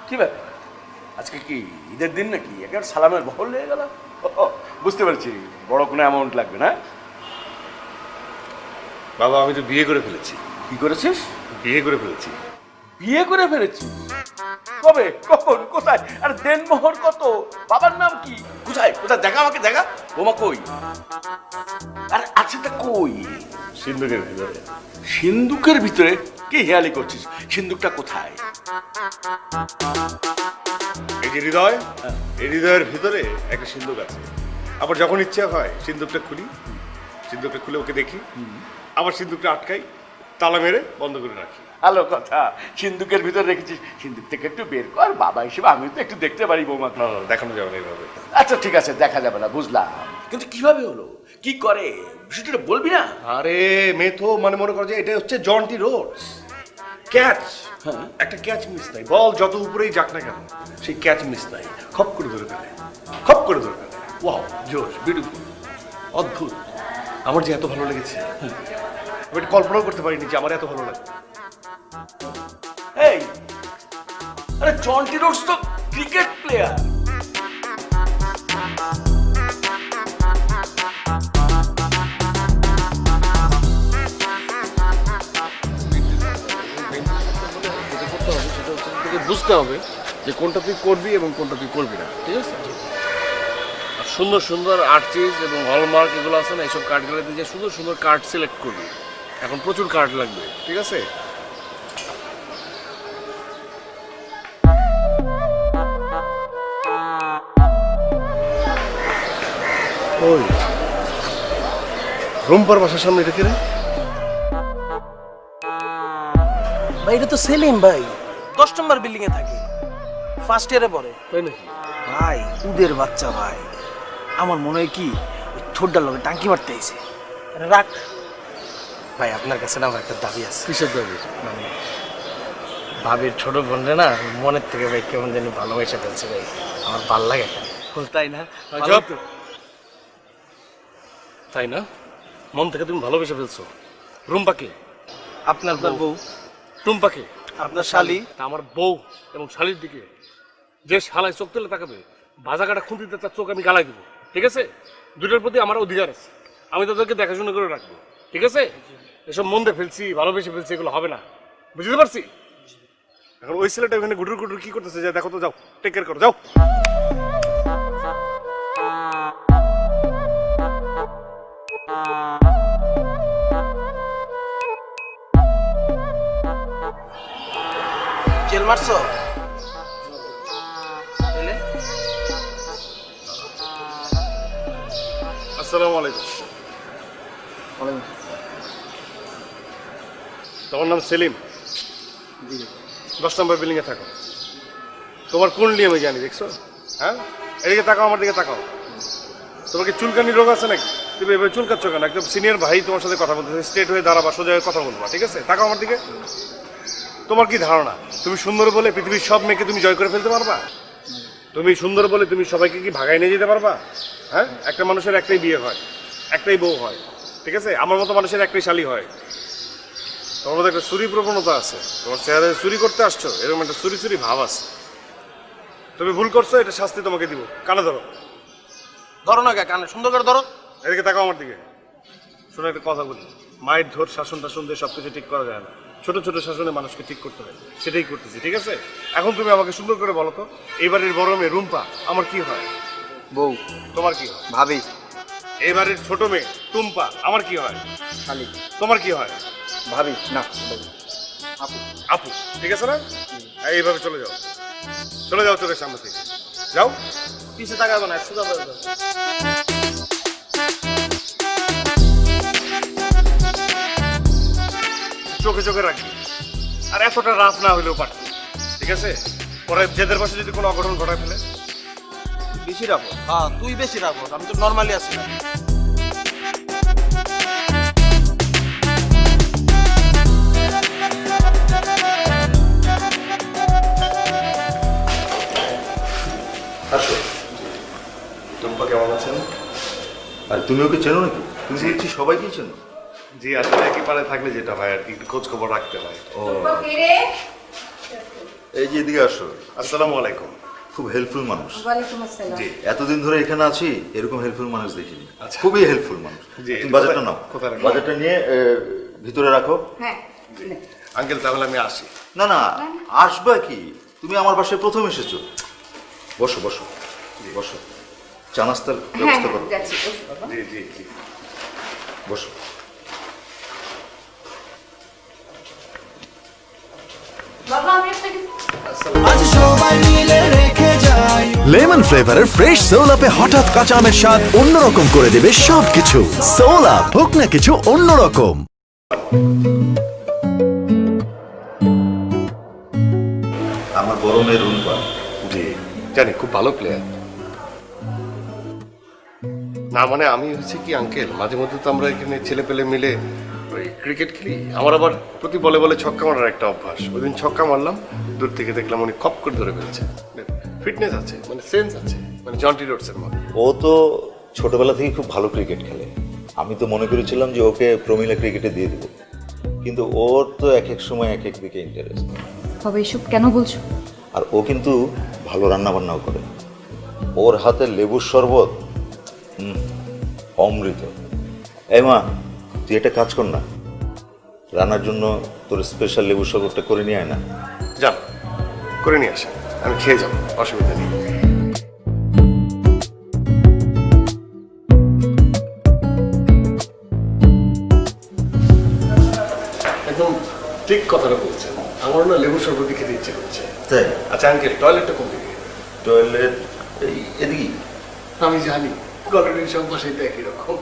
কি ব্যাপার আজকে কি ঈদের দিন নাকি একেবারে সালামের বহল হয়ে গেল? বুঝতে পারছি বড় কোনো অ্যামাউন্ট লাগবে না। বাবা আমি তো বিয়ে করে ফেলেছি। কি করেছিস? বিয়ে করে ফেলেছি। বিয়ে করে ফেলেছিস? কবে, কখন, কোথায়? আর দেনমোহর কত? বাবার নাম কি? কোথায় কোথায় দেখা, আমাকে দেখা। বোমা কই? আর আছে তা কই? সিন্ধুকের ভিতরে। সিন্ধুকের ভিতরে? কি হেয়ালি করছিস? সিন্ধুকটা কোথায়? এই যে হৃদয়, এই হৃদয়ের ভিতরে একটা সিন্ধুক আছে। আবার যখন ইচ্ছা হয় সিন্ধুকটা খুলি, সিন্ধুকটা খুলে ওকে দেখি, আবার সিন্ধুকটা আটকাই, তালা মেরে বন্ধ করে রাখি। ভালো কথা, সিন্ধুকের ভিতরে রেখেছিস, সিন্ধুক থেকে একটু বের কর, বাবা হিসেবে আমি তো একটু দেখতে পারি বৌমা। না না, দেখানো যাবে না এইভাবে। আচ্ছা ঠিক আছে, দেখা যাবে না, বুঝলাম, কিন্তু কিভাবে হলো, কি করে, বিষয়টা বলবি না? আরে মেথো, মানে মনে করো যে এটা হচ্ছে জন্টি রোডস ক্যাচ। একটা ক্যাচ মিস নাই, বল যত উপরেই যাক না কেন সেই ক্যাচ মিস নাই, খপ করে ধরে ফেলে, খপ করে ধরে ফেলে। ওয়াও, জোশ, বিউটিফুল, অদ্ভুত। আমার যে এত ভালো লেগেছে, আমি এটা কল্পনাও করতে পারিনি যে আমার এত ভালো লাগে। এই, আরে জন্টি রোডস তো ক্রিকেট প্লেয়ার। বুঝতে হবে যে কোনটা তুই করবি এবং কোনটা তুই করবি না, ঠিক আছে? আর সুন্দর সুন্দর আর্চিজ এবং হলমার্ক এগুলো আছে না, এইসব কার্ডগুলো দিয়ে সুন্দর সুন্দর কার্ড সিলেক্ট করবি। এখন প্রচুর কার্ড লাগবে, ঠিক আছে? ওই রুম্পার বাসার সামনে রেখে রে। ভাই এটা তো সেলিম ভাই, 10 নম্বর বিল্ডিং এ থাকে, ফার্স্ট ইয়ারে পড়ে। তাই নাকি? ভাই উদের বাচ্চা ভাই, আমার মনে হয় কি ঠোঁটটার লগে টাঙ্কি মারতে আইছে। রাখ ভাই, আপনার কাছে না আমার একটা দাবি আছে। কিসের দাবি? মানে ভাবির ছোট বোনরে না মনের থেকে ভাই কেমন জানি ভালোবাসা ফেলছে ভাই, আমার ভাল লাগে। তাই না? জব। তাই না? মন থেকে তুমি ভালোবেসে ফেলছো রুম্পাকে? আপনার বউ, টুম্পাকে, আপনার শালি। তা আমার বউ এবং শালির দিকে যে শালায় চোখ তুলে তাকাবে, ভাজা কাটা খুঁটিতে তার চোখ আমি গালাই দেবো, ঠিক আছে? দুটোর প্রতি আমার অধিকার আছে, আমি তাদেরকে দেখাশোনা করে রাখবো, ঠিক আছে? এসব মন দিয়ে ফেলছি, ভালোবেসে ফেলছি, এগুলো হবে না, বুঝতে পারছি? এখন ওই ছেলেটা ওখানে গুটুর গুটুর কি করতেছে, যা দেখো তো, যাও টেক কেয়ার করো, যাও। জেল মারছো? আসসালামু আলাইকুম। তোমার নাম সেলিম? 10 নম্বর বিল্ডিং এ থাকো। তোমার কুণ্ডলি আমি জানি, দেখছো? হ্যাঁ, এদিকে তাকাও, আমার দিকে তাকাও। তোমার কি চুলকানি রোগ আছে নাকি? তুমি এভাবে চুলকাচ্ছ কেন? একদম সিনিয়র ভাই তোমার সাথে কথা বলতেছে, স্ট্রেট হয়ে দাঁড়াবা, সোজা হয়ে কথা বলবা, ঠিক আছে? তাকাও আমার দিকে। তোমার কি ধারণা তুমি সুন্দর বলে পৃথিবীর সব মেয়েকে তুমি জয় করে ফেলতে পারবা? তুমি সুন্দর বলে তুমি সবাইকে কি ভাগায় নিয়ে যেতে পারবা? হ্যাঁ, একটা মানুষের একটাই বিয়ে হয়, একটাই বউ হয়, ঠিক আছে? আমার মতো মানুষের একটাই শালি হয়। তোমার মধ্যে একটা চুরি প্রবণতা আছে, তোমার চেহারায় চুরি করতে আসছো, এরকম একটা চুরি চুরি ভাব আছে। তুমি ভুল করছো, এটা শাস্তি তোমাকে দিব। কানে ধরো। ধরো না কানে, সুন্দর করে ধরো। এদিকে তাকাও আমার দিকে। শোনো একটা কথা বলি, মায়ের ধর শাসন টাসন দিয়ে সবকিছু ঠিক করা যায় না, ছোট ছোট শাসনে মানুষকে ঠিক করতে হয়, সেটাই করতেছি, ঠিক আছে? এখন তুমি আমাকে সুন্দর করে বলো তো, এইবারের বড় মেয়ে রুম্পা আমার কি হয়? বউ। তোমার কি হয়? ভাবি। এইবারের ছোট মেয়ে টুম্পা আমার কি হয়? শালি। তোমার কি হয়? ভাবি না, আপু। আপু, ঠিক আছে না? এইভাবে চলে যাও, চলে যাও চোখের সামনে থেকে, যাও। পিছে তাকাবো না, সোজা করে দাও। চোখে চোখে রাখবি, আর এতটা রাফ না হলেও পারত, ঠিক আছে? পরে জেদের পাশে যদি কোনো অঘটন ঘটায় ফেলে। বেশি রাখো। হ্যাঁ তুই বেশি রাখো, আমি তো নর্মালি আছি না। আসো। টুম্পা কেমন আছেন? আর তুমি ওকে চেনো নাকি? তুমি দেখছি সবাইকেই চেনো। জি, আসলে একই পাড়ে থাকলে যেটা হয় আর কি, একটু খোঁজ খবর রাখতে হয়। ও এই যে এদিকে আসো। আসসালামু আলাইকুম। খুব হেল্পফুল মানুষ। ওয়ালাইকুম আসসালাম। জি এতদিন ধরে এখানে আছি, এরকম হেল্পফুল মানুষ দেখিনি। আচ্ছা। খুবই হেল্পফুল মানুষ। জি, তুমি বাজারটা নাও। কোথায় রাখবো? বাজারটা নিয়ে ভিতরে রাখো। হ্যাঁ আঙ্কেল তাহলে আমি আসি। না না, আসবা কি? তুমি আমার বাসায় প্রথম এসেছো। বসো বসো বসো, চা নাস্তার হ্যাঁ ব্যবস্থা করো। যাচ্ছি, বসো বাবা। জি জি জি। বসো। বাবা আমি আপনাকে লেমন ফ্লেভারের ফ্রেশ সোল আপে হঠাৎ কাঁচা আমের স্বাদ অন্যরকম করে দেবে সবকিছু। সোল আপ, হোক না কিছু অন্যরকম। আমার বড় মেয়ে রুম্পা। জি জানি, খুব ভালো প্লেয়ার। না মানে আমি হচ্ছে কি আঙ্কেল, মাঝে মধ্যে তো আমরা এখানে ছেলে পেলে মিলে ওই ক্রিকেট খেলি। আমার আবার প্রতি বলে বলে ছক্কা মারার একটা অভ্যাস। ওই দিন ছক্কা মারলাম, দূর থেকে দেখলাম উনি খপ করে ধরে ফেলছে। ফিটনেস আছে, মানে সেন্স আছে, মানে জন্টি রোডসের মতো। ও তো ছোটবেলা থেকে খুব ভালো ক্রিকেট খেলে। আমি তো মনে করেছিলাম যে ওকে প্রমিলা ক্রিকেটে দিয়ে দেবো, কিন্তু ওর তো এক এক সময় এক এক দিকে ইন্টারেস্ট। বাবা এসব কেন বলছো? আর ও কিন্তু ভালো রান্না বান্নাও করে। ওর হাতে লেবুর শরবত অমৃত। এই মা, তুই একটা কাজ কর না, রান্নার জন্য তোর স্পেশাল লেবুর শরবতটা করে নিয়ে আয় না। যান করে নিয়ে আসেন, আমি খেয়ে যাবো, অসুবিধা নেই। একদম ঠিক কথাটা বলছেন, আমার না লেবু শরবতই খেতে ইচ্ছে করছে। তাই? আচ্ছা আঙ্কেল, টয়লেটটা কোন দিকে? টয়লেট এদিকে। আমি জানি গলের সব বাসায় তো একই রকম।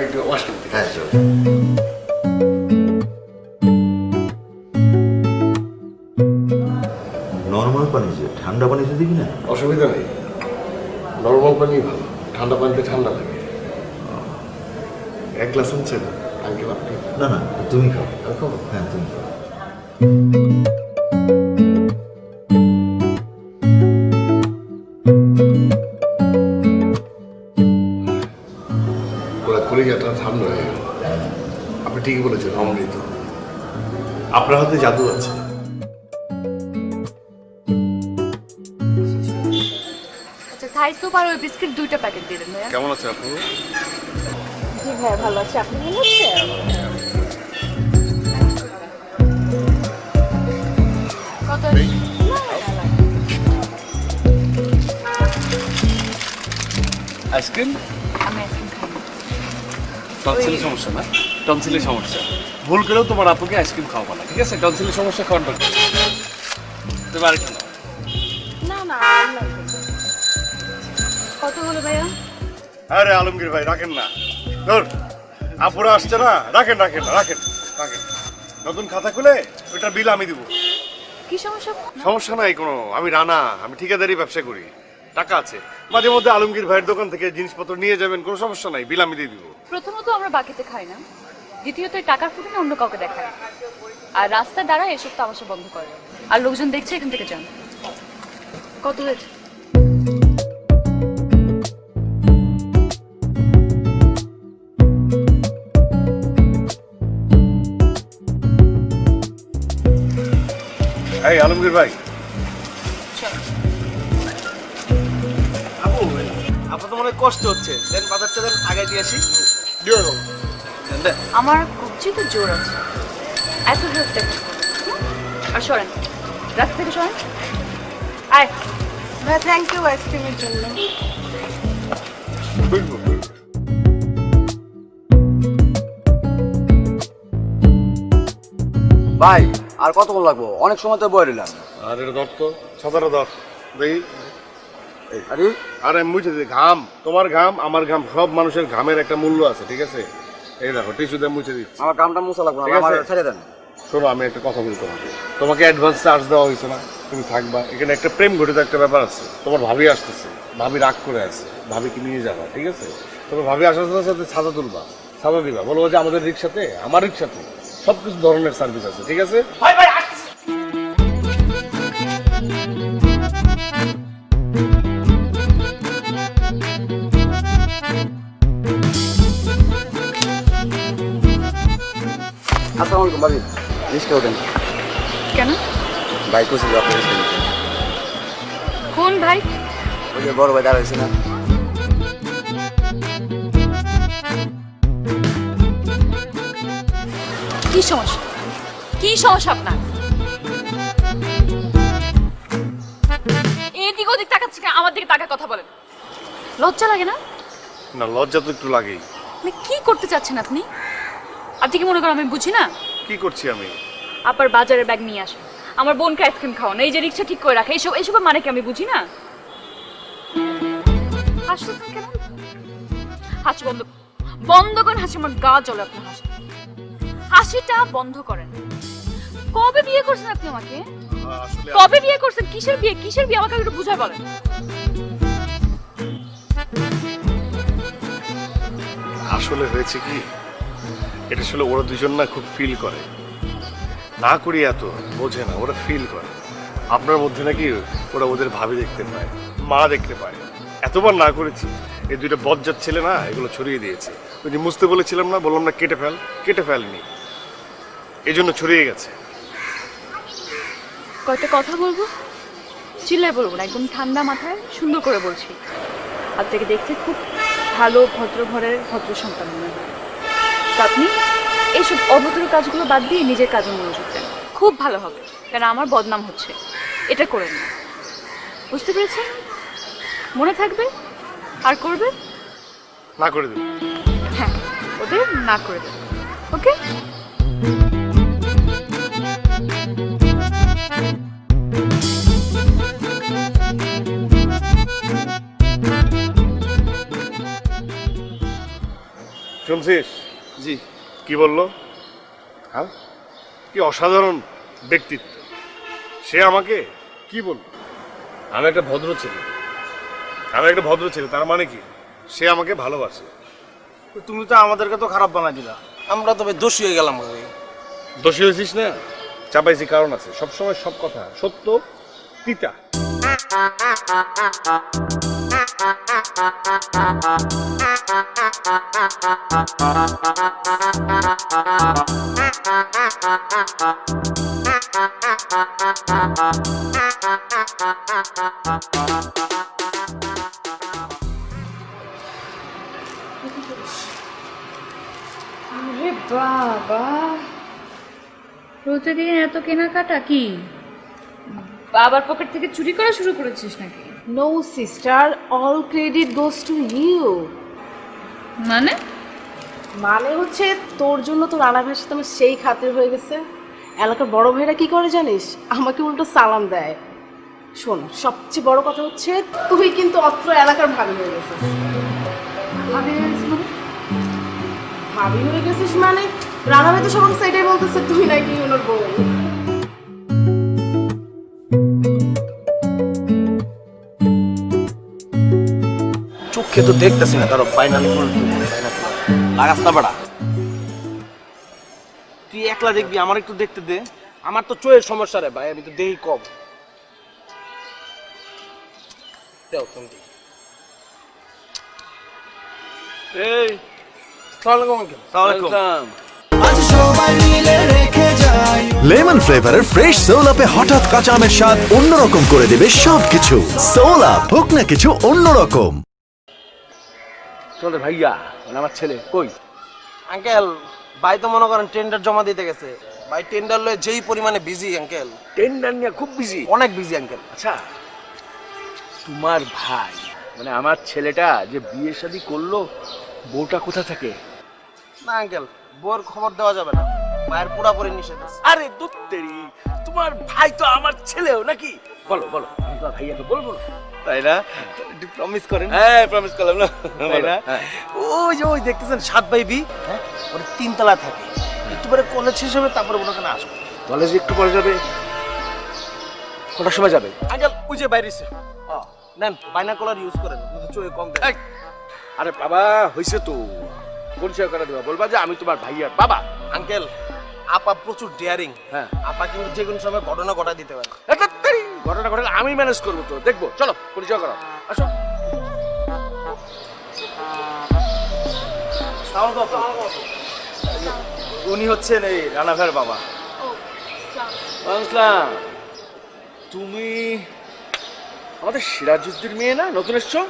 একটু ওয়াশরুম থেকে। হ্যাঁ চল। নর্মাল পানি, যে ঠান্ডা পানিতে দিবি না। অসুবিধা নেই, নর্মাল পানি ভালো, ঠান্ডা পানিতে ঠান্ডা লাগে। এক গ্লাস আনছেন আঙ্কেল আপনি? না না, তুমি খাও। আমি খাবো? হ্যাঁ তুমি খাও। ওরা কলিজাটা ঠান্ডা হয়ে গেল। আপনি ঠিকই বলেছেন, অমৃত। আপনার হাতে জাদু আছে। আচ্ছা থাই স্যুপ আর ওই বিস্কিট 2টা প্যাকেট দিয়ে দেন ভাইয়া। কেমন আছে আপনি? জি ভাইয়া ভালো আছে, আপনি ভালো আছেন? কত? আইসক্রিম? আমি আইসক্রিম খাই না। টনসিলের সমস্যা না? টনসিলের সমস্যা। ভুল করেও তোমার আপুকে আইসক্রিম খাওয়াবো না, ঠিক আছে? টনসিলের সমস্যা খাওয়ার দরকার নেই। তুমি আরেকটা নাও। না না আর লাগবে না। কত হলো ভাইয়া? আরে আলমগীর ভাই রাখেন না, ধর আপুরা আসছে না, রাখেন রাখেন রাখেন রাখেন। নতুন খাতা খুলে ওইটা বিল আমি দিব। কি সমস্যা? সমস্যা নাই কোনো, আমি রানা, আমি ঠিকাদারি ব্যবসা করি, টাকা আছে। মাঝে মধ্যে আলমগীর ভাইয়ের দোকান থেকে জিনিসপত্র নিয়ে যাবেন, কোনো সমস্যা নাই, বিল আমি দিয়ে দিব। প্রথমত আমরা বাকিতে খাই না, দ্বিতীয়ত এই টাকার ফুটে অন্য কাউকে দেখায়, আর রাস্তায় দাঁড়ায় এসব তামাশা বন্ধ করে। আর লোকজন দেখছে, এখান থেকে যান। কত হয়েছে? এই আলমগীর ভাই, চল। আপু, আপনার তো মনে হয় কষ্ট হচ্ছে, দেন বাজারটা দেন, আগে দিয়ে আসি। দেন, দেন। আমার কবজিতে জোর আছে, এত জোর দেখো। আর সরেন, রাস্তা থেকে সরেন। আয় ভাই থ্যাংক ইউ আইসক্রিমের জন্য। বুঝবো। ভাই আর কতক্ষণ লাগবো? অনেক সময় তো বয়ে রইলাম। আর এটা ধর তো, ছাতাটা ধর দেখি। আরে আরে মুছে দিই, ঘাম, তোমার ঘাম আমার ঘাম, সব মানুষের ঘামের একটা মূল্য আছে, ঠিক আছে? এই দেখো টিস্যু দিয়ে মুছে দিচ্ছি। আমার কামটা মোছা লাগবে না, ঠিক আছে। আমার ছেড়ে দেন। শোনো, আমি একটা কথা বলি তোমাকে, তোমাকে অ্যাডভান্স চার্জ দেওয়া হয়েছে না, তুমি থাকবা এখানে। একটা প্রেম ঘটিত একটা ব্যাপার আছে, তোমার ভাবি আসতেছে, ভাবি রাগ করে আছে, ভাবিকে নিয়ে যাবা, ঠিক আছে? তোমার ভাবি আসার সাথে সাথে ছাতা তুলবা, ছাতা দিবা, বলবো যে আমাদের রিক্সাতে, আমার রিক্সাতে সব কিছু ধরনের সার্ভিস আছে, ঠিক আছে? ভাই ভাই আসতেছি। আসসালামু আলাইকুম ভাবি, রিস্কেও দেন। কেন? ভাই কোথায় আপনার কোন ভাই? ওই যে বড় ভাই দাঁড়াইছে না? কি সমস্যা? কি সমস্যা আপনার? এদিক ওদিক তাকাচ্ছে কেন? আমার দিকে তাকা কথা বলেন। লজ্জা লাগে না? না, লজ্জা তো একটু লাগেই। মানে কি করতে চাচ্ছেন আপনি? আপনি কি মনে করেন আমি বুঝি না? কি করছি আমি? আবার বাজারের ব্যাগ নিয়ে আসেন, আমার বোনকে আইসক্রিম খাওয়ান, এই যে রিক্সা ঠিক করে রাখে, এইসবের মানে কি আমি বুঝি না? হাসতেছেন কেন? হাসি বন্ধ বন্ধ করেন। হাসি, আমার গা জ্বলে আপনার হাসি। হাসিটা বন্ধ করেন। কবে বিয়ে করছেন আপনি আমাকে? আসলে কবে বিয়ে করছেন? কিসের বিয়ে? কিসের বিয়ে আমাকে একটু বুঝায় বলেন। আসলে হয়েছে কি, এটা আসলে ওরা দুজন না খুব ফিল করে, না করি এত বোঝে না, ওরা ফিল করে। আপনার মধ্যে নাকি ওরা ওদের ভাবি দেখতে পায়, মা দেখতে পায়। এতবার না করেছি, এই দুইটা বজ্জাত ছেলে না এগুলো ছড়িয়ে দিয়েছে। ওই যে মুছতে বলেছিলাম না, বললাম না কেটে ফেলনি, এই জন্য ছড়িয়ে গেছে। কয়েকটা কথা বলবো, চিল্লায় বলবো না, একদম ঠান্ডা মাথায় সুন্দর করে বলছি। আপনাকে দেখতে খুব ভালো ভদ্র ঘরের ভদ্র সন্তান মনে হয়। তো আপনি এইসব অভদ্র কাজগুলো বাদ দিয়ে নিজের কাজে মনোযোগ দেন, খুব ভালো হবে। কারণ আমার বদনাম হচ্ছে, এটা করেন না। বুঝতে পেরেছেন? মনে থাকবে? আর করবে না করে দেব। হ্যাঁ, ওদের না করে দেবে। ওকে? শুনছিস? জি। কি বললো? হ্যাঁ, কি অসাধারণ ব্যক্তিত্ব। সে আমাকে কি বলল? আমি একটা ভদ্র ছেলে, তার মানে কি সে আমাকে ভালোবাসে। তুমি তো আমাদেরকে তো খারাপ বানাই দিলা, আমরা তবে দোষী হয়ে গেলাম। দোষী হয়েছিস না? চাপাইছি কারণ আছে। সবসময় সব কথা সত্য তিতা। আরে বাবা, প্রতিদিন এত কেনাকাটা কি? বাবার পকেট থেকে চুরি করা শুরু করেছিস নাকি? No sister, all credit goes to you. মানে মানে হচ্ছে তোর জন্য তোর রানা ভাইয়ের সাথে আমার সেই খাতির হয়ে গেছে। এলাকার বড় ভাইরা কি করে জানিস? আমাকে উল্টো সালাম দেয়। শোন, সবচেয়ে বড় কথা হচ্ছে তুই কিন্তু অত্র এলাকার ভাবি হয়ে গেছিস। ভাবি হয়ে গেছিস মানে রানা ভাই তো সবার সাইডে বলতেছে তুই নাকি ওনার বউ। চোখে তো দেখতেছি না, কারো ফাইনাল লাগাস না বাড়া। তুই একলা দেখবি, আমার একটু দেখতে দে। আমার তো চোখের সমস্যা রে ভাই, আমি তো দেখি কম। দেও তুমি। এই আসসালামু আলাইকুম। লেমন ফ্লেভারের ফ্রেশ সোল আপে হঠাৎ কাঁচা আমের স্বাদ অন্যরকম করে দেবে সবকিছু। সোল আপ, হোক না কিছু অন্যরকম। তোমাদের ভাইয়া মানে আমার ছেলে কই? আঙ্কেল, ভাই তো মনে করেন টেন্ডার জমা দিতে গেছে। ভাই টেন্ডার লয়ে যেই পরিমাণে বিজি আঙ্কেল, টেন্ডার নিয়ে খুব বিজি। অনেক বিজি আঙ্কেল। আচ্ছা, তোমার ভাই মানে আমার ছেলেটা যে বিয়ে শাদী করলো, বউটা কোথা থাকে? না আঙ্কেল, বউর খবর দেওয়া যাবে না, ভাইয়ের পুরাপুরি নিষেধ আছে। আরে দুত্তেরি, তোমার ভাই তো আমার ছেলেও নাকি? বলো বলো, আমি তোমার ভাইয়াকে বলবো না? তাই না? প্রমিস করেন। হ্যাঁ প্রমিস করলাম না, তাই না? ওই যে ওই দেখতেছেন 7 বাই বি, হ্যাঁ, ওর 3 তলা থাকে। একটু পরে কলেজ শেষ হবে, তারপরে ওখানে আসবো। কলেজে একটু পরে যাবে? কটার সময় যাবে? আঙ্কেল ওই যে বাইরেছে, নেন বাইনাকুলার ইউজ করেন, চোখে কম দেয়। আরে বাবা হয়েছে তো, পরিচয় করে দেবা, বলবা যে আমি তোমার ভাইয়ার বাবা। আঙ্কেল, আপা প্রচুর ডেয়ারিং। হ্যাঁ, আপা কিন্তু যে কোনো সময় ঘটনা ঘটা দিতে পারে। ঘটনা ঘটনা আমি ম্যানেজ করবো, তো দেখবো। চলো পরিচয় করো, আসো। উনি হচ্ছেন এই রানা ভাইয়ের বাবা। আসসালাম। তুমি আমাদের সিরাজউদ্দিন মেয়ে না, নতুন এসছো?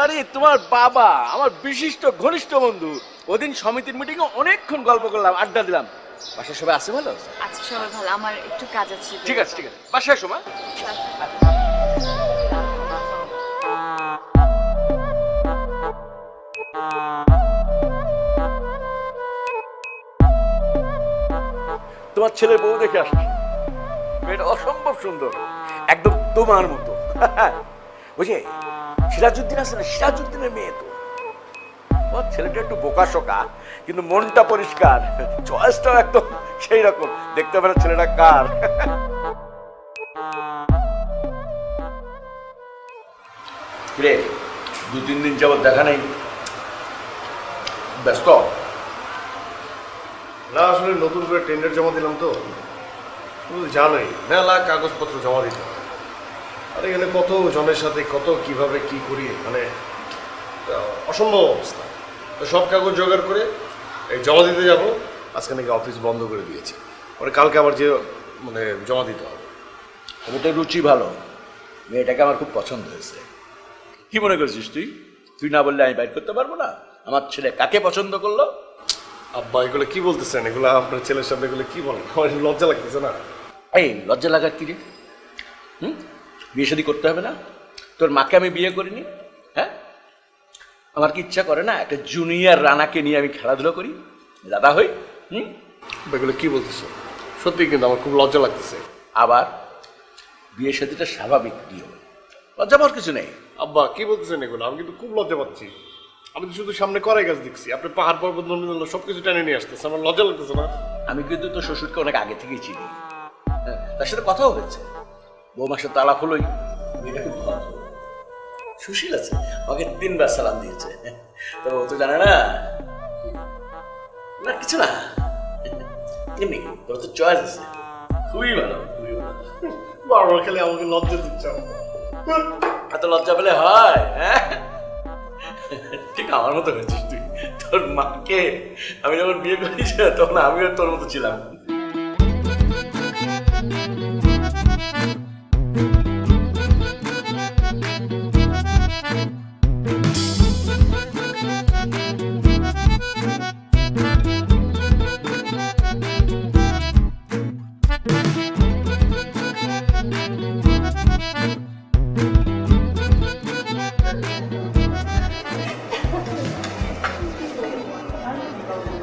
আরে তোমার বাবা আমার বিশিষ্ট ঘনিষ্ঠ বন্ধু। ওদিন সমিতির মিটিংয়ে অনেকক্ষণ গল্প করলাম, আড্ডা দিলাম। বাসায় সবাই আছে ভালো? আচ্ছা সবাই ভালো, আমার একটু কাজ আছে। ঠিক আছে ঠিক আছে, বাসায় এসো মা। তোমার ছেলের বউ দেখে আসছি, মেয়েটা অসম্ভব সুন্দর, একদম তোমার মতো। বুঝে সিরাজউদ্দিন আছে না, সিরাজউদ্দিনের মেয়ে তো। তোমার ছেলেটা একটু বোকা শোকা, কিন্তু মনটা পরিষ্কার, চয়েসটাও একদম সেই রকম। দেখতে পারে ছেলেটা কার। রে 2-3 দিন যাবত দেখা নেই, ব্যস্ত? না আসলে নতুন করে টেন্ডার জমা দিলাম তো, তুমি জানোই মেলা কাগজপত্র জমা দিতে হয়। আর এখানে কত জনের সাথে কত কিভাবে কি করি, মানে অসম্ভব অবস্থা। তো সব কাগজ জোগাড় করে এই জমা দিতে যাব। আজকে নাকি অফিস বন্ধ করে দিয়েছে, পরে কালকে আবার যে মানে জমা দিতে হবে। ওটা রুচি ভালো, মেয়েটাকে আমার খুব পছন্দ হয়েছে। কি মনে করছিস তুই? তুই না বললে আমি বাইর করতে পারবো না আমার ছেলে কাকে পছন্দ করলো? আব্বা এগুলো কি বলতেছেন? এগুলো আপনার ছেলের সামনে এগুলো কি বলেন? আমার লজ্জা লাগতেছে না? এই লজ্জা লাগার কি রে? বিয়ে শাদী করতে হবে না? তোর মাকে আমি বিয়ে করিনি? হ্যাঁ, আমার কি ইচ্ছা করে না একটা জুনিয়র রানাকে নিয়ে আমি খেলাধুলো করি, দাদা হই? এগুলো কি বলতেছো? সত্যি কিন্তু আমার খুব লজ্জা লাগতেছে। আবার বিয়ে শাদীটা স্বাভাবিক নিয়ম, লজ্জা পাওয়ার কিছু নেই। আব্বা কি বলতেছেন এগুলো? আমি কিন্তু খুব লজ্জা পাচ্ছি। আমি তো শুধু সামনে করাই গাছ দেখছি, আপনি পাহাড় পর্বত নদী সবকিছু টেনে নিয়ে আসতেছে, আমার লজ্জা লাগতেছে না? আমি কিন্তু তোর শ্বশুরকে অনেক আগে থেকেই চিনি, তার সাথে কথাও হয়েছে। বৌমার সাথে আলাপ হলোই, মেয়েটা খুব ভদ্র, সুশীল আছে, আমাকে 3 বার সালাম দিয়েছে। তবে ও তো জানে না, না কিছু না, এমনি তোর তো চয়েস আছে, খুবই ভালো, খুবই ভালো। বারবার খেলে আমাকে লজ্জা দিচ্ছে। এত লজ্জা পেলে হয়? হ্যাঁ, ঠিক আমার মতো হয়েছিস তুই। তোর মাকে আমি যখন বিয়ে করেছি তখন আমিও তোর মতো ছিলাম।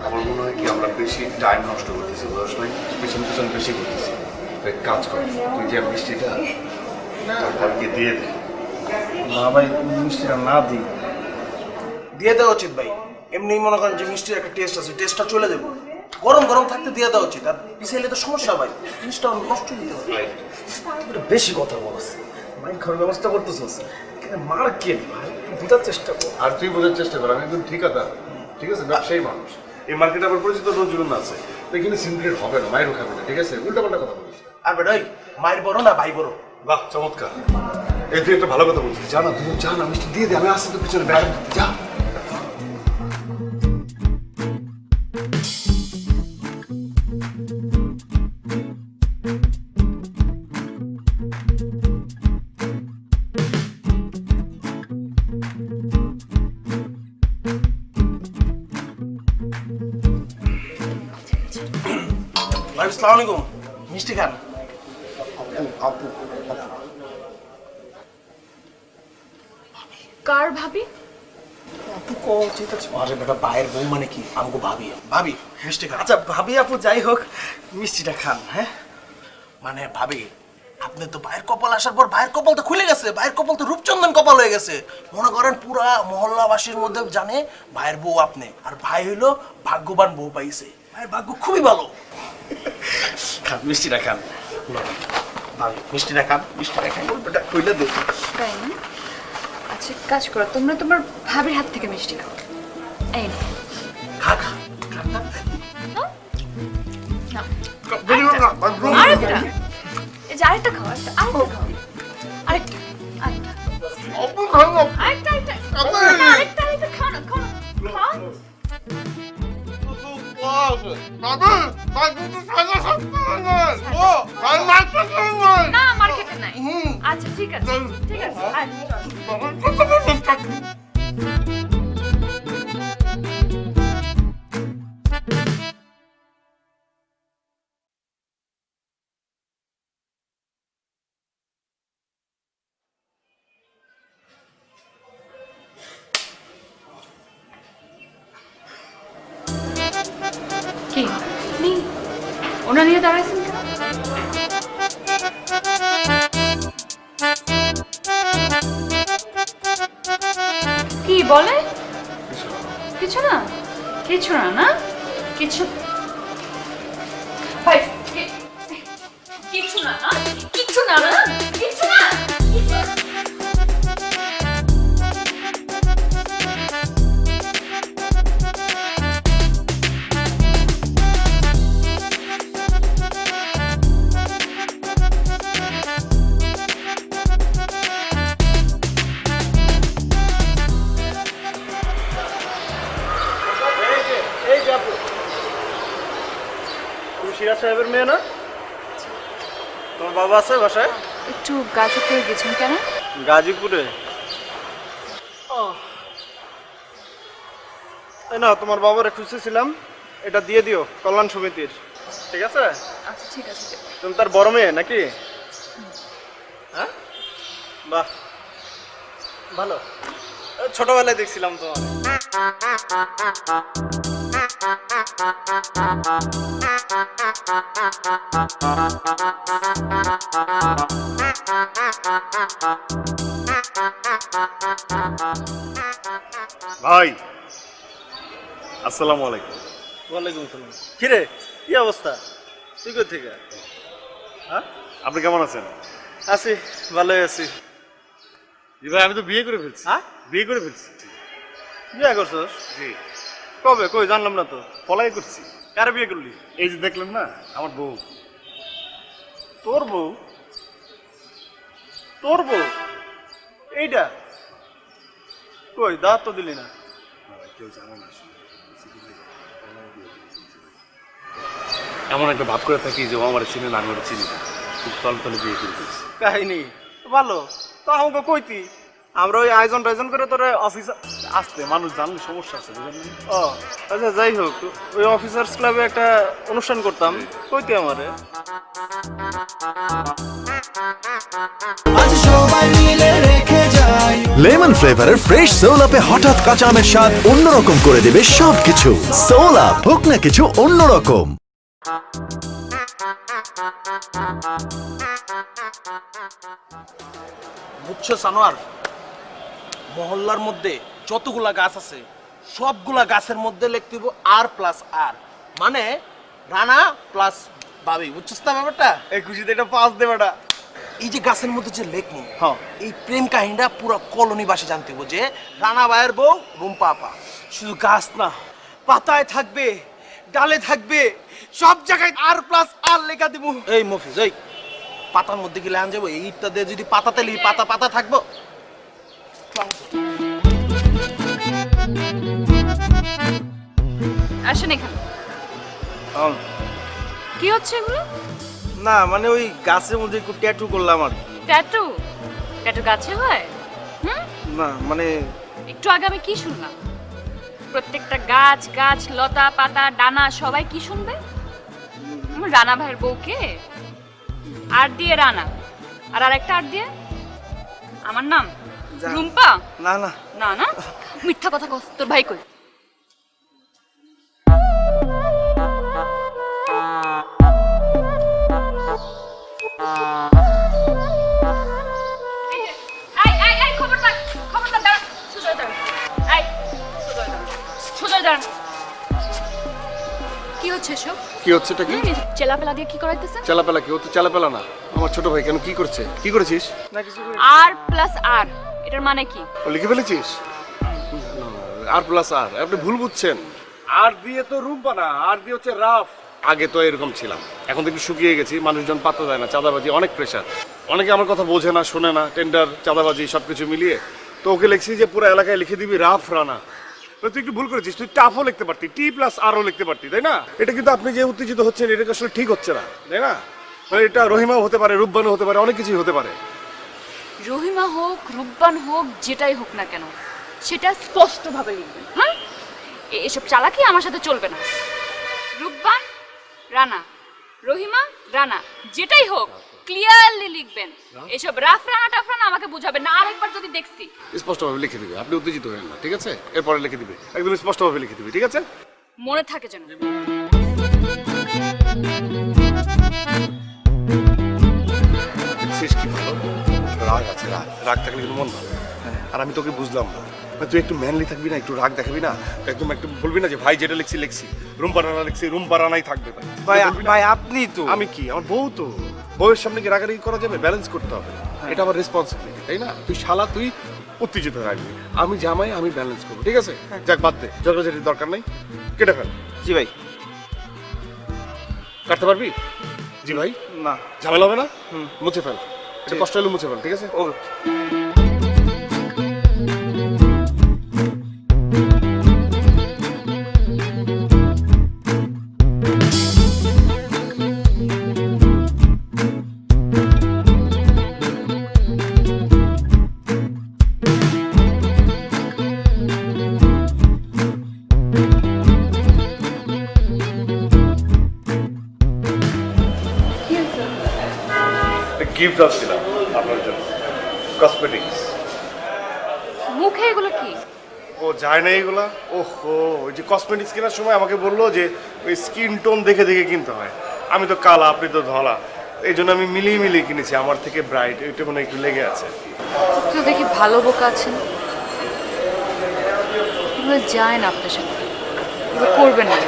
আমার মনে হয় কি আমরা বেশি টাইম নষ্ট করতেছি, বুঝছ নাই? পিছন পিছন বেশি করতেছি। এক কাজ কর, তুই যে মিষ্টিটা তোর ভাইকে দিয়ে দে। না ভাই, মিষ্টিটা না দিই। দিয়ে দেওয়া উচিত ভাই। এমনি মনে করেন যে মিষ্টির একটা টেস্ট আছে, টেস্টটা চলে যাবো। গরম গরম থাকতে দিয়ে দেওয়া উচিত, আর পিছাইলে তো সমস্যা ভাই, জিনিসটা নষ্ট দিতে হবে। এটা বেশি কথা বলছ, মাইন্ড খাওয়ার ব্যবস্থা করতেছিস, মার কে ভাই, বুঝার চেষ্টা কর। আর তুই বোঝার চেষ্টা কর, আমি একদম ঠিক আছে, ঠিক আছে, ব্যবসায়ী মানুষ। এই মার্কেটে আবার পরিচিত নজরুল আছে, তো এখানে সিনক্রেট হবে না, মায়েরও খাবে না, ঠিক আছে? উল্টা পাল্টা কথা বলিস। আর বেটা ওই মায়ের বড় না ভাই বড়? বাহ চমৎকার, এই তুই একটা ভালো কথা বলছিস। জানা তুই জানা মিষ্টি দিয়ে দে, আমি আসতে তো পিছনে ব্যাগ যা। ভাই আসসালামু আলাইকুম, মিষ্টি খান। আপু কার ভাবি? আপু কো ঠিক আছে। আরে বেটা ভাইয়ের বউ মানে কি? আমগো ভাবি, ভাবি মিষ্টি খান। আচ্ছা ভাবি আপু যাই হোক, মিষ্টিটা খান। হ্যাঁ মানে ভাবি, আপনি তো ভাইয়ের কপাল আসার পর ভাইয়ের কপাল তো খুলে গেছে, ভাইয়ের কপাল তো রূপচন্দন কপাল হয়ে গেছে। মনে করেন পুরা মহল্লাবাসীর মধ্যে জানে ভাইয়ের বউ আপনি, আর ভাই হইলো ভাগ্যবান বউ পাইছে। ভাইয়ের ভাগ্য খুবই ভালো। খান মিষ্টিটা খান ভাবি, মিষ্টিটা খান, মিষ্টিটা খান, বেটা খুলে দে। তাই না? আচ্ছা কাজ করো, তোমরা তোমার ভাবির হাত থেকে মিষ্টি খাও। এই নাও। খা খা খা খা। নাও। আরেকটা। এই যে আরেকটা খাও, আরেকটা খাও, আরেকটা, আরেকটা, আরেকটা খাও না, খাও না, খাও। না আচ্ছা ঠিক আছে ঠিক আছে আয়, চল। কি নেই ওনা নিয়ে দাঁড়াইছেন কেন? কি বলে? কিছু না কিছু না না কিছু ভাই কিছু না না কিছু না না কিছু না কিছু না। এই যে আপু, তুমি সিরাজ সাহেবের মেয়ে না? তোমার বাবা আছে বাসায়? একটু গাজীপুরে গেছেন কেন? গাজীপুরে? এই না, তোমার বাবার খুঁজতেছিলাম, এটা দিয়ে দিও কল্যাণ সমিতির, ঠিক আছে? আচ্ছা ঠিক আছে। তুমি তার বড় মেয়ে নাকি? হ্যাঁ, বাহ ভালো, ছোটবেলায় দেখছিলাম তোমার। ভাই আসসালামু আলাইকুম। ওয়ালাইকুম আসসালাম। কিরে, কি অবস্থা? তুই কোথা থেকে? হ্যাঁ, আপনি কেমন আছেন? আছি, ভালোই আছি। জি ভাই, আমি তো বিয়ে করে ফেলছি। হ্যাঁ, বিয়ে করে ফেলছি। বিয়ে করছস? জি, কবে? কই জানলাম না তো। পলাই করছি। কারে বিয়ে করলি? এই যে দেখলেন না, আমার বউ। তোর বউ? তোর বউ এইটা? কই দাঁত তো দিলি না। কেউ জানে না আসলে। এমন একটা ভাব করে থাকি যে ও আমার চিনে না, আমি ওটা চিনি না, খুব তলে তলে বিয়ে করে ফেলছি। কাহিনী ভালো তো, আমাকে কইতি, আমরা ওই আয়োজন টায়োজন করে তোর অফিসার আসতে মানুষ জানলে সমস্যা আছে, বুঝলেন? ও আচ্ছা, যাই হোক, ওই অফিসার্স ক্লাবে একটা অনুষ্ঠান করতাম, কইতি আমারে। লেমন ফ্লেভারের ফ্রেশ সোল আপে হঠাৎ কাঁচা আমের স্বাদ অন্যরকম করে দেবে সবকিছু। সোল আপ, হোক না কিছু অন্যরকম। বুঝছো সানোয়ার, মহল্লার মধ্যে যতগুলা গাছ আছে সবগুলা গাছের মধ্যে লিখতে হইব R+R, মানে রানা প্লাস বাবি। বুঝছিস না ব্যাপারটা? এই খুশিতে এটা পাস দে বেটা। এই যে গাছের মধ্যে যে লেখমু, হ্যাঁ, এই প্রেম কাহিনীটা পুরো কলোনিবাসী জানতে হইব যে রানা ভাইয়ের বউ রুম্পা আপা। শুধু গাছ না, পাতায় থাকবে, ডালে থাকবে, সব জায়গায় R+R লেখা দিব। এই মফিজ, এই পাতার মধ্যে গেলে আন যাবো, এই ইটটা দিয়ে যদি পাতাতে লিখি, পাতা পাতা থাকবো। আসেন এখানে। কি হচ্ছে এগুলো? না মানে ওই গাছের মধ্যে একটু ট্যাটু করলাম আর কি। ট্যাটু? ট্যাটু গাছে হয়? হুম, না মানে একটু আগে আমি কি শুনলাম? প্রত্যেকটা গাছ গাছ লতা পাতা ডানা সবাই কি শুনবে? রানা ভাইয়ের বউকে আর দিয়ে রানা, আর আরেকটা আর দিয়ে আমার নাম রুম্পা। না না না না, মিথ্যা কথা কস। তোর ভাই কই? খবরদার খবরদার, দাঁড়া, সোজা দাঁড়া। এই সোজা দাঁড়া, সোজা দাঁড়া। কি হচ্ছে এসব? কি হচ্ছে এটা? কি চেলাপেলা দিয়ে কি করাইতেছে? চালাপেলা? কি ও তো চালাপেলা না, আমার ছোট ভাই। কেন, কি করছে? কি করেছিস? R+R, এটার মানে কি? ও লিখে ফেলেছিস? R+R, আপনি ভুল বুঝছেন। আর দিয়ে তো রুম্পা না, আর দিয়ে হচ্ছে রাফ। আগে তো এরকম ছিলাম, এখন তো একটু শুকিয়ে গেছি, মানুষজন পাত্তা দেয় না, চাঁদাবাজি অনেক প্রেশার, অনেকে আমার কথা বোঝে না, শোনে না, টেন্ডার চাঁদাবাজি সবকিছু মিলিয়ে তো ওকে লিখছি যে পুরো এলাকায় লিখে দিবি রাফ রানা। তুই একটু ভুল করেছিস, তুই টাফও লিখতে পারতি, T+Rও লিখতে পারতি, তাই না? এটা কিন্তু আপনি যে উত্তেজিত হচ্ছেন এটা আসলে ঠিক হচ্ছে না, তাই না? মানে এটা রহিমাও হতে পারে, রূপবানও হতে পারে, অনেক কিছুই হতে পারে। রহিমা হোক রূপবান হোক যেটাই হোক না কেন সেটা স্পষ্টভাবে লিখবেন, হ্যাঁ? এসব চালাকি আমার সাথে চলবে না। রূপবান রানা, রহিমা রানা, যেটাই হোক ক্লিয়ারলি লিখবেন। এসব রাফরানা টাফরানা আমাকে বুঝাবেন না, আরেকবার যদি দেখছি। স্পষ্টভাবে লিখে দিবে, আপনি উত্তেজিত হবেন না, ঠিক আছে? এরপরে লিখে দিবে, একদম স্পষ্টভাবে লিখে দিবে, ঠিক আছে? মনে থাকে যেন। শেষ কি ভালো, রাগ আছে, রাগ থাকলে কিন্তু মন ভালো। আর আমি তোকে বুঝলাম না, তুই একটু ম্যানলি থাকবি না, একটু রাগ দেখাবি না, একদম একটু বলবি না যে ভাই যেটা লিখছি রুম্পা রানা লিখছি, রুম্পা রানাই থাকবে। ভাই আপনি তো, আমি কি, আমার বউ তো, বউয়ের সামনে কি রাগারাগি করা যাবে? ব্যালেন্স করতে হবে, এটা আমার রেসপন্সিবিলিটি, তাই না? তুই শালা, তুই উত্তেজিত রাখবি, আমি জামাই, আমি ব্যালেন্স করবো, ঠিক আছে? যাক বাদ দে, ঝগড়াঝাটির দরকার নেই, কেটে ফেল। জি ভাই। কাটতে পারবি? জি ভাই। না ঝামেলা হবে না, মুছে ফেল, এটা কষ্ট হলে মুছে ফেল, ঠিক আছে? ওকে। গিফট আসছিলাম আপনার জন্য, কসমেটিক্স। মুখে এগুলো কি? ও যায় না এগুলা? ওহো, ওই যে কসমেটিক্স কেনার সময় আমাকে বললো যে ওই স্কিন টোন দেখে দেখে কিনতে হয়। আমি তো কালা, আপনি তো ধলা, এই জন্য আমি মিলিয়ে কিনেছি, আমার থেকে ব্রাইট, এটা মনে একটু লেগে আছে। তো দেখি ভালো বোকা আছেন, এগুলো যায় না আপনার সাথে, এগুলো করবেন না।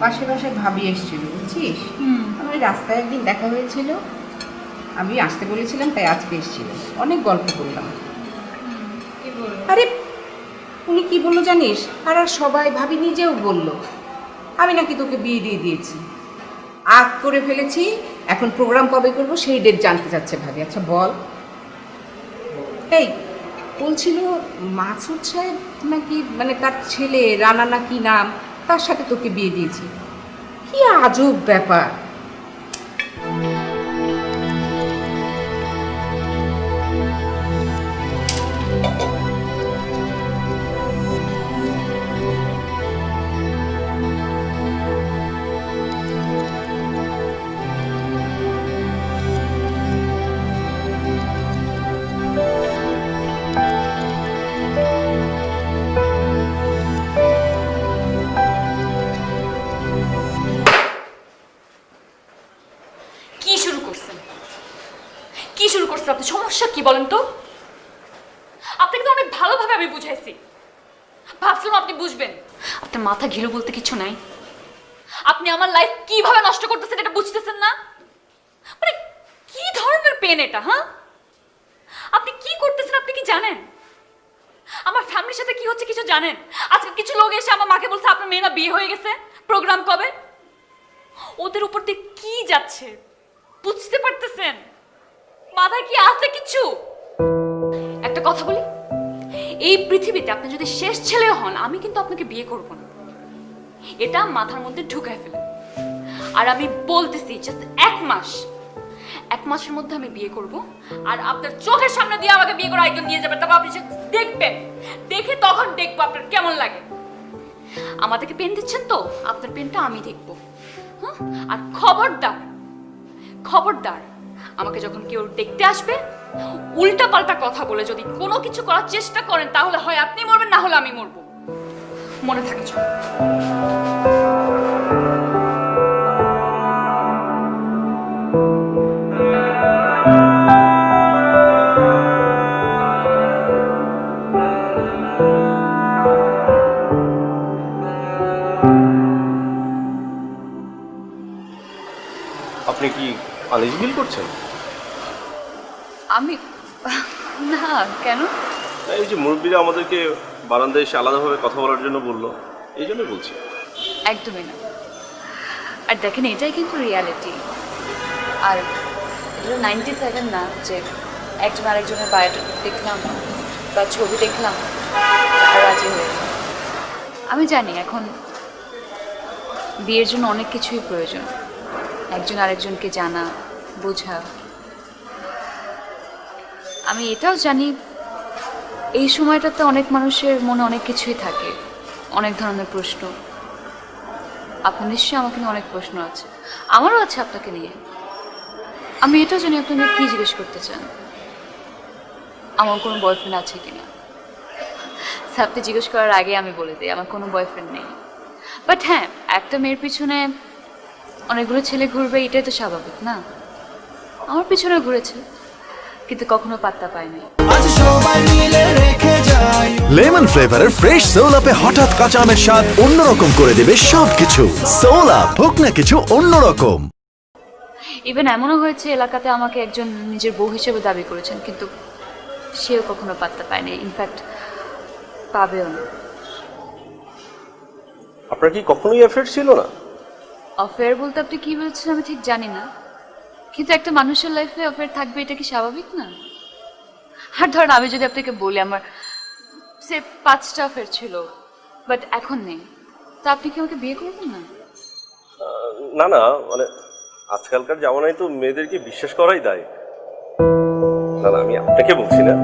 পাশে পাশে ভাবি এসেছিল বুঝছিস, আমার রাস্তায় একদিন দেখা হয়েছিল, আমি আসতে বলেছিলাম তাই আজকে এসেছিল, অনেক গল্প করলাম। আরে উনি কি বললো জানিস, আর সবাই ভাবি নিজেও বলল আমি নাকি তোকে বিয়ে দিয়ে দিয়েছি, আগ করে ফেলেছি, এখন প্রোগ্রাম কবে করবো সেই ডেট জানতে চাচ্ছে ভাবি। আচ্ছা বল, এই বলছিল মাসুদ সাহেব নাকি, মানে তার ছেলে রানা নাকি নাম, তার সাথে তোকে বিয়ে দিয়েছি, কি আজব ব্যাপার। আপনি সমস্যা কি বলেন তো? আপনাকে তো অনেক ভালোভাবে আমি বুঝাইছি, ভাবছিলাম আপনি বুঝবেন। আপনার মাথা ঘিরু বলতে কিছু নাই। আপনি আমার লাইফ কিভাবে নষ্ট করতেছেন এটা বুঝতেছেন না? মানে কি ধরনের পেন এটা? হ্যাঁ, আপনি কি করতেছেন আপনি কি জানেন? আমার ফ্যামিলির সাথে কি হচ্ছে কিছু জানেন? আজকে কিছু লোক এসে আমার মাকে বলছে আপনার মেয়েরা বিয়ে হয়ে গেছে, প্রোগ্রাম কবে? ওদের উপর দিয়ে কি যাচ্ছে বুঝতে পারতেছেন? মাথায় কি আছে কিছু? একটা কথা বলি, এই পৃথিবীতে আপনি যদি শেষ ছেলে হন আমি কিন্তু আপনাকে বিয়ে করব না, এটা মাথার মধ্যে ঢুকায় ফেলেন। আর আমি বলতেছি জাস্ট এক মাসের মধ্যে আমি বিয়ে করব, আর আপনার চোখের সামনে দিয়ে আমাকে বিয়ে করে একজন নিয়ে যাবেন, তারপর আপনি দেখবেন, দেখে তখন দেখবো আপনার কেমন লাগে। আমাদেরকে পেন দিচ্ছেন তো, আপনার পেনটা আমি দেখবো। হ্যাঁ, আর খবরদার আমাকে যখন কেউ দেখতে আসবে উল্টা পাল্টা কথা বলে যদি কোনো কিছু করার চেষ্টা করেন তাহলে হয় আপনি মরবেন না হলে আমি মরবো, মনে থাকে চল। আপনি কি আলিশ বিল করছেন? আমি না, কেন? এই যে মুরব্বীরা আমাদেরকে বারান্দায় এসে আলাদাভাবে কথা বলার জন্য বললো, এই জন্য বলছি। একদমই না। আর দেখেন এটাই কিন্তু রিয়ালিটি। আর এটা 97 না যে একজন আরেকজনের বায়োটা দেখলাম বা ছবি দেখলাম আর রাজি হয়ে গেলাম। আমি জানি এখন বিয়ের জন্য অনেক কিছুই প্রয়োজন, একজন আরেকজনকে জানা বোঝা। আমি এটাও জানি এই সময়টাতে অনেক মানুষের মনে অনেক কিছুই থাকে, অনেক ধরনের প্রশ্ন। আপনার নিশ্চয়ই আমাকে নিয়ে অনেক প্রশ্ন আছে, আমারও আছে আপনাকে নিয়ে। আমি এটাও জানি আপনি আমাকে কী জিজ্ঞেস করতে চান, আমার কোনো বয়ফ্রেন্ড আছে কিনা। আপনি জিজ্ঞেস করার আগে আমি বলে দিই আমার কোনো বয়ফ্রেন্ড নেই। বাট হ্যাঁ, একটা মেয়ের পিছনে অনেকগুলো ছেলে ঘুরবে এটাই তো স্বাভাবিক না? আমার পিছনে ঘুরেছে কিন্তু কখনো পাত্তা পায়নি। লেমন ফ্লেভারের ফ্রেশ সোল আপে হঠাৎ কাঁচা আমের স্বাদ অন্যরকম করে দেবে সবকিছু। সোল আপ, হোক না কিছু অন্যরকম। ইভেন এমনও হয়েছে এলাকাতে আমাকে একজন নিজের বউ হিসেবে দাবি করেছেন কিন্তু সেও কখনো পাত্তা পায়নি, ইনফ্যাক্ট পাবেও না। আপনার কি কখনোই অ্যাফেয়ার ছিল না? অফেয়ার বলতে আপনি কি বলছেন আমি ঠিক জানি না, কিন্তু একটা মানুষের লাইফে অফেয়ার থাকবে এটা কি স্বাভাবিক না? আর ধরেন আমি যদি আপনাকে বলি আমার সে 5টা অফেয়ার ছিল বাট এখন নেই, তো আপনি কি আমাকে বিয়ে করবেন না? না না, মানে আজকালকার জামানায় তো মেয়েদেরকে বিশ্বাস করাই দায়। না না, আমি আপনাকে বলছি না।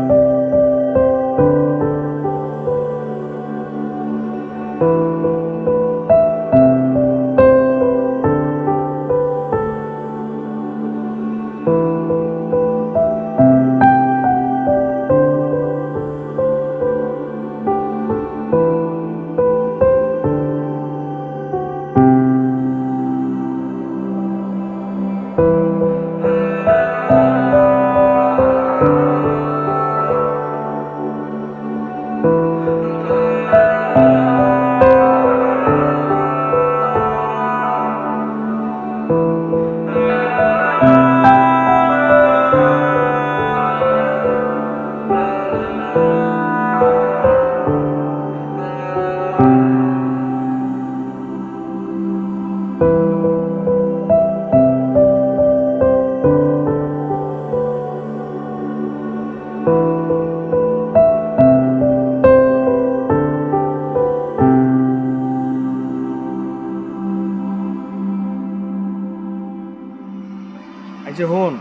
আচ্ছা হন,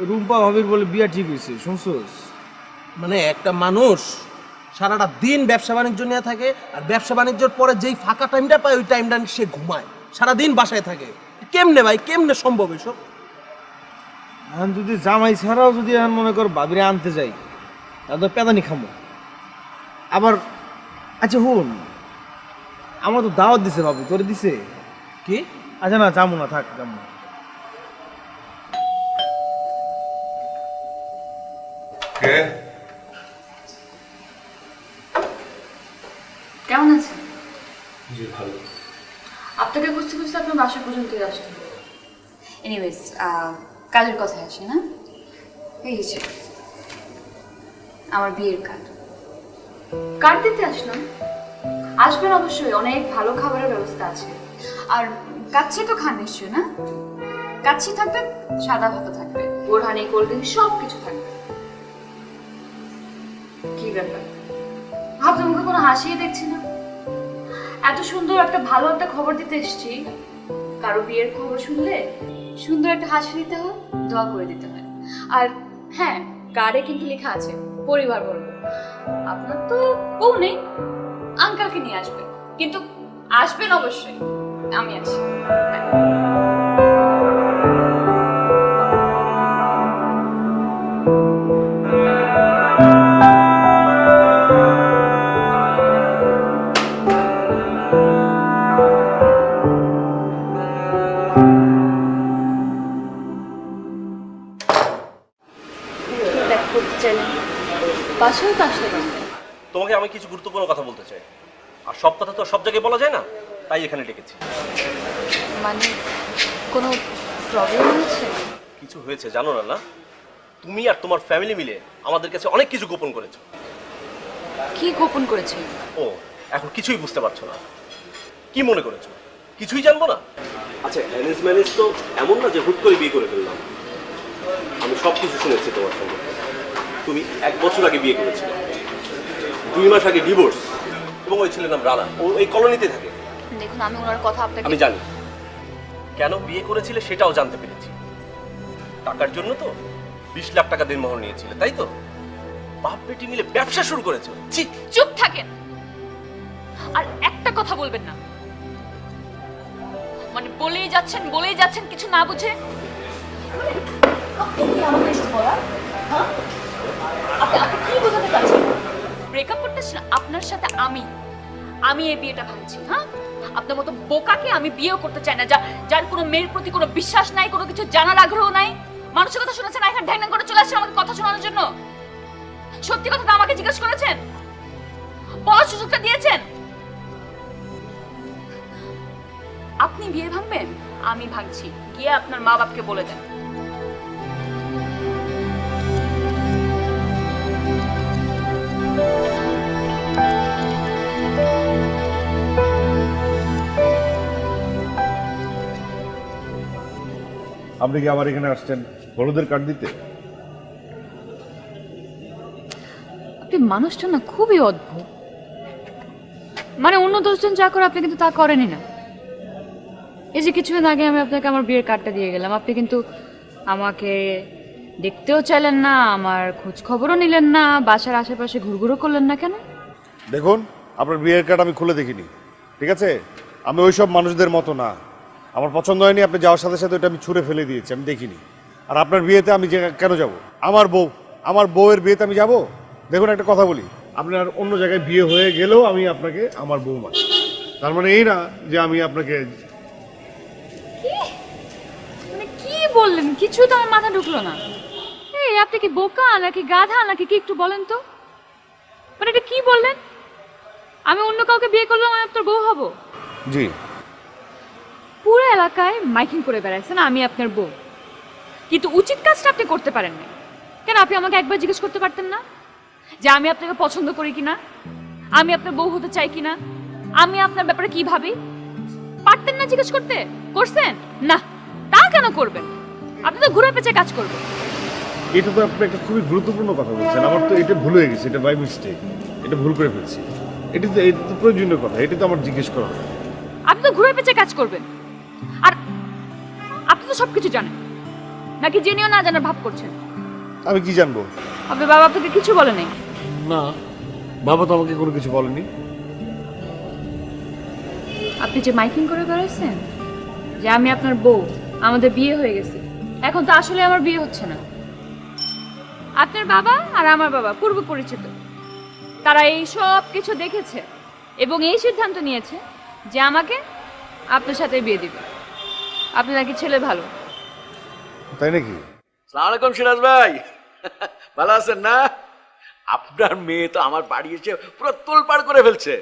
রুম্পা ভাবির বলে বিয়া ঠিক হয়েছে, শুনছোস? মানে একটা মানুষ সারাটা দিন ব্যবসা বাণিজ্য নিয়ে থাকে আর ব্যবসা বাণিজ্যের পরে যেই ফাঁকা টাইমটা পায় ওই টাইমটা সে ঘুমায়, সারাদিন বাসায় থাকে। কেমনে ভাই, কেমনে সম্ভব এসব? এখন যদি জামাই ছাড়াও যদি এখন মনে কর ভাবিরে আনতে যাই তাহলে তো পেদানি খামো আবার। আচ্ছা হন, আমার তো দাওয়াত দিছে ভাবি, তোরে দিছে কি? আচ্ছা না, যাবো না, থাক যাবো না। কেমন আছেন? জি ভালো। আপনাকে খুঁজতে খুঁজতে আপনার বাসা পর্যন্তই আসতে হবে। এনিওয়েজ কাজের কথায় আসি না, এই যে আমার বিয়ের কার্ড কার্ড দিতে আসলাম। আসবেন অবশ্যই, অনেক ভালো খাবারের ব্যবস্থা আছে। আর কাচ্চি তো খান নিশ্চয় না? কাচ্চি থাকবে, সাদা ভাতও থাকবে, বোরহানি, কোল্ড ড্রিঙ্ক সব কিছু থাকবে। কি ব্যাপার, ভাবতে মুখে কোনো হাসিই দেখছি না? এত সুন্দর একটা ভালো একটা খবর দিতে এসেছি, কারো বিয়ের খবর শুনলে সুন্দর একটা হাসি দিতে হয়, দোয়া করে দিতে হয়। আর হ্যাঁ, কার্ডে কিন্তু লেখা আছে পরিবার বর্গ। আপনার তো বউ নেই, আঙ্কেলকে নিয়ে আসবেন, কিন্তু আসবেন অবশ্যই। আমি আসি। বাসায় তো আসতে পারবে। তোমাকে আমি কিছু গুরুত্বপূর্ণ কথা বলতে চাই, আর সব কথা তো সব জায়গায় বলা যায় না, তাই এখানে ডেকেছি। মানে কোনো প্রবলেম হয়েছে? কিছু হয়েছে জানো না? না, তুমি আর তোমার ফ্যামিলি মিলে আমাদের কাছে অনেক কিছু গোপন করেছো। কি গোপন করেছে? ও, এখন কিছুই বুঝতে পারছো না? কি মনে করেছো কিছুই জানবো না? আচ্ছা, অ্যারেঞ্জ ম্যারেজ তো এমন না যে হুট করে বিয়ে করে ফেললাম। আমি সব কিছু শুনেছি তোমার সঙ্গে। তুমি 1 বছর আগে বিয়ে করেছিলে, 2 মাস আগে ডিভোর্স, এবং ওই ছেলের নাম রানা, ও এই কলোনিতে থাকে। দেখুন, আমি ওনার কথা আপনাকে আমি জানি কেন বিয়ে করেছিলে, সেটাও জানতে পেরেছি। টাকার জন্য তো 20 লাখ টাকা দেনমোহর নিয়েছিলে, তাই তো? বাপ বেটি মিলে ব্যবসা শুরু করেছো। ছি! চুপ থাকেন, আর একটা কথা বলবেন না। মানে বলেই যাচ্ছেন কিছু না বুঝে। আপনি কি বোঝাতে চাচ্ছেন? ব্রেকআপ করতেছেন আপনার সাথে আমি এই বিয়েটা ভাঙছি। হ্যাঁ, আপনার মতো বোকাকে আমি বিয়েও করতে চাই না, যার কোনো মেয়ের প্রতি কোনো বিশ্বাস নাই, কোনো কিছু জানার আগ্রহ নাই। মানুষের কথা শুনেছেন, এখানে ঢ্যাং করে চলে আসছেন আমাকে কথা শোনানোর জন্য। সত্যি কথাটা আমাকে জিজ্ঞেস করেছেন, বলার সুযোগটা দিয়েছেন। আপনি বিয়ে ভাঙবেন, আমি ভাঙছি। গিয়ে আপনার মা বাপকে বলে দেন। আপনি কি আবার এখানে আসছেন হলুদের কার্ড দিতে? আপনি মানুষটা না খুবই অদ্ভুত। মানে অন্য 10 জন যা করে আপনি কিন্তু তা করেনই না। এই যে কিছুদিন আগে আমি আপনাকে আমার বিয়ের কার্ডটা দিয়ে গেলাম, আপনি কিন্তু আমাকে দেখতেও চাইলেন না, আমার খোঁজ খবরও নিলেন না, বাসার আশেপাশে ঘুরঘুরও করলেন না। কেন? দেখুন, আপনার বিয়ের কার্ড আমি খুলে দেখিনি, ঠিক আছে? আমি ওইসব মানুষদের মতো না। আমার পছন্দ হয়নি, আপনি যাওয়ার সাথে সাথে ওটা আমি ছুঁড়ে ফেলে দিয়েছি, আমি দেখিনি। আর আপনার বিয়েতে আমি কেন যাব? আমার বউয়ের বিয়েতে আমি যাব? দেখুন, একটা কথা বলি, আপনার অন্য জায়গায় বিয়ে হয়ে গেলেও আমি আপনাকে আমার বউ মানি। তার মানে এই না যে আমি আপনাকে... মানে কি বললেন? কিছু তো আমার মাথা ঢুকলো না। এই আপনি কি বোকা নাকি গাধা নাকি কি, একটু বলেন তো। মানে এটা কি বললেন? আমি অন্য কাউকে বিয়ে করলাম, আমি আপনার বউ হব? জি। পুরো এলাকায় মাইকিং করে বেড়াইছেন আমি আপনার বউ, কিন্তু উচিত কাজটা আপনি করতে পারেন না। কেন? আপনি আমাকে একবার জিজ্ঞেস করতে পারতেন না যে আমি আপনাকে পছন্দ করি কিনা, আমি আপনার বউ হতে চাই কিনা, আমি আপনার ব্যাপারে কি ভাবি? পারতেন না জিজ্ঞেস করতে? করছেন না? তা কেন করবেন? আপনি তো ঘুরে পেঁচে কাজ করবেন। এটা তো আপনি একটা খুবই গুরুত্বপূর্ণ কথা বলছেন। আমার তো এটা ভুল হয়ে গেছে, এটা বাই মিস্টেক, এটা ভুল করে ফেলছি। এটা তো প্রয়োজনীয় কথা, এটা তো আমার জিজ্ঞেস করা। আপনি তো ঘুরে পেঁচে কাজ করবেন, আর আপনি তো সবকিছু জানেন, নাকি জেনেও না জানার ভাব করছেন? আমি কি জানবো? আপনার বাবা আপনাকে কিছু বলে নাই? না, বাবা তো আমাকে কোনো কিছু বলেনি। আপনি যে মাইকিং করে বেড়াচ্ছেন যে আমি আপনার বউ, আমাদের বিয়ে হয়ে গেছে, এখন তো আসলে আমার বিয়ে হচ্ছে না। আপনার বাবা আর আমার বাবা পূর্ব পরিচিত, তারা এই সব কিছু দেখেছে এবং এই সিদ্ধান্ত নিয়েছে যে আমাকে আপনার সাথে বিয়ে দিবে। আপনি নাকি ছেলে ভালো। তাই নাকি? আসসালামু আলাইকুম সিরাজ ভাই, ভালো আছেন না? আপনার মেয়ে তো আমার বাড়ি এসে পুরো তোলপাড় করে ফেলছে।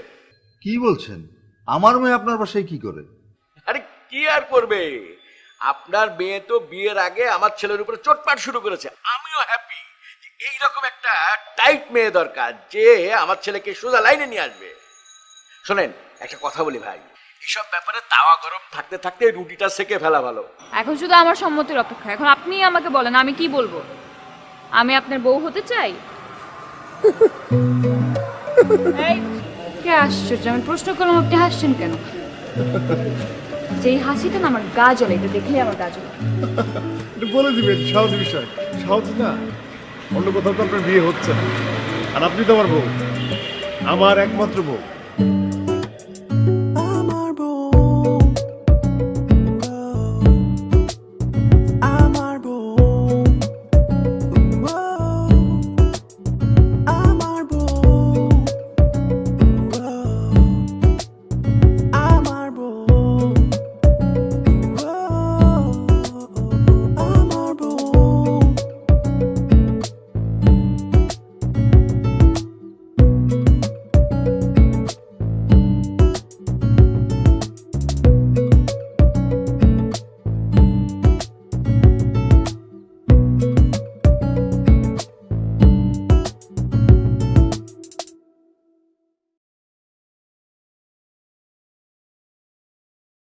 কি বলছেন? আমার মেয়ে আপনার বাসায় কি করে? আরে কি আর করবে, আপনার মেয়ে তো বিয়ের আগে আমার ছেলের উপরে চোটপাট শুরু করেছে। আমিও হ্যাপি, এইরকম একটা টাইট মেয়ে দরকার যে আমার ছেলেকে সোজা লাইনে নিয়ে আসবে। শোনেন, একটা কথা বলি ভাই, এসব ব্যাপারে তাওয়া গরম থাকতে থাকতে রুটিটা সেকে ফেলা ভালো। এখন শুধু আমার সম্মতির অপেক্ষা। এখন আপনি আমাকে বলেন আমি কি বলবো। আমি আপনার বউ হতে চাই। এই, কে আশ্চর্য, আমি প্রশ্ন করলাম আপনি হাসছেন কেন? যেই হাসিটা না আমার গা জ্বলে, এটা দেখলে আমার গা জ্বলে। এটা বলে দিবেন, সহজ বিষয়। সহজ না, অন্য কোথাও তো আপনার বিয়ে হচ্ছে না, আর আপনি তো আমার বউ, আমার একমাত্র বউ।